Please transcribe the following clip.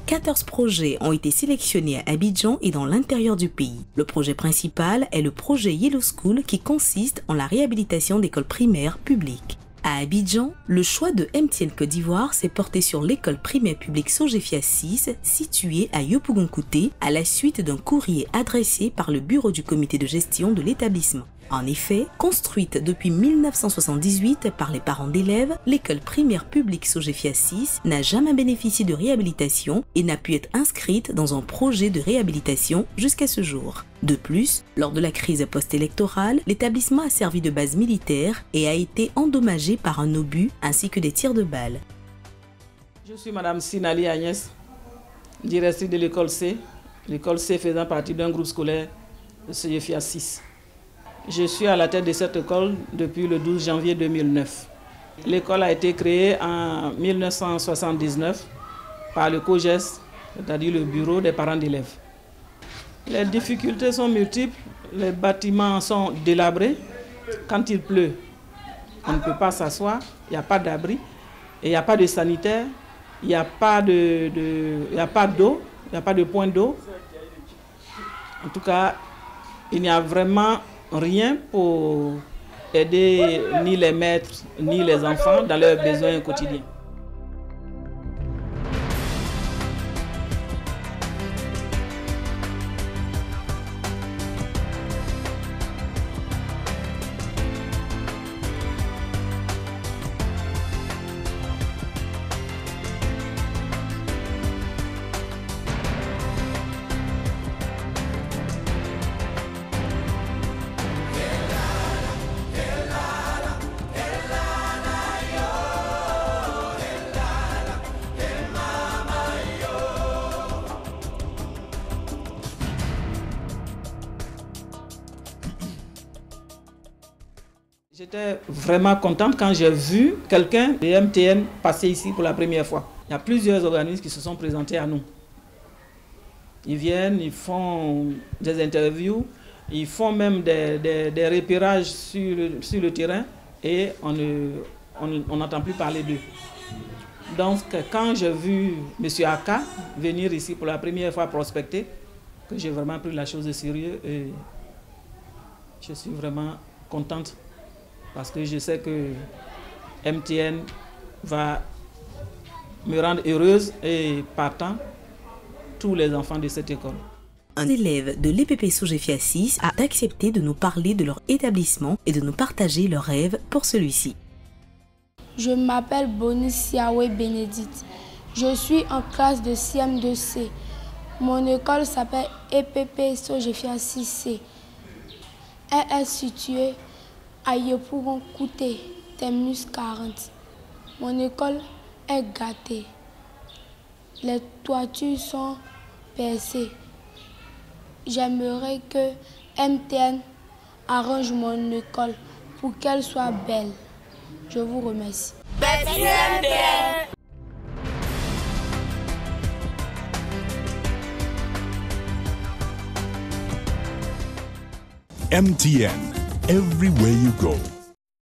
14 projets ont été sélectionnés à Abidjan et dans l'intérieur du pays. Le projet principal est le projet Yellow School qui consiste en la réhabilitation d'écoles primaires publiques. À Abidjan, le choix de MTN Côte d'Ivoire s'est porté sur l'école primaire publique Sojefia 6, située à Yopougon-Kouté, à la suite d'un courrier adressé par le bureau du comité de gestion de l'établissement. En effet, construite depuis 1978 par les parents d'élèves, l'école primaire publique Sojefia 6 n'a jamais bénéficié de réhabilitation et n'a pu être inscrite dans un projet de réhabilitation jusqu'à ce jour. De plus, lors de la crise post-électorale, l'établissement a servi de base militaire et a été endommagé par un obus ainsi que des tirs de balles. Je suis Madame Sinali Agnès, directrice de l'école C faisant partie d'un groupe scolaire de Sojefia 6. Je suis à la tête de cette école depuis le 12 janvier 2009. L'école a été créée en 1979 par le COGES, c'est-à-dire le bureau des parents d'élèves. Les difficultés sont multiples, les bâtiments sont délabrés. Quand il pleut, on ne peut pas s'asseoir, il n'y a pas d'abri, et il n'y a pas de sanitaire, il n'y a pas d'eau, il n'y a pas de point d'eau. En tout cas, il n'y a vraiment rien pour aider ni les maîtres ni les enfants dans leurs besoins quotidiens. J'étais vraiment contente quand j'ai vu quelqu'un de MTN passer ici pour la première fois. Il y a plusieurs organismes qui se sont présentés à nous. Ils viennent, ils font des interviews, ils font même des repérages sur le terrain et on n'entend plus parler d'eux. Donc quand j'ai vu M. Aka venir ici pour la première fois prospecter, que j'ai vraiment pris la chose de sérieux et je suis vraiment contente. Parce que je sais que MTN va me rendre heureuse et partant tous les enfants de cette école. Un élève de l'EPP Sojefia 6 a accepté de nous parler de leur établissement et de nous partager leurs rêves pour celui-ci. Je m'appelle Boni Siawe Bénédicte. Je suis en classe de CM2C. Mon école s'appelle EPP Sojefia 6C. Elle est située à Yopougon-Kouté, terminus 40. Mon école est gâtée. Les toitures sont percées. J'aimerais que MTN arrange mon école pour qu'elle soit belle. Je vous remercie. Merci MTN. MTN, everywhere you go.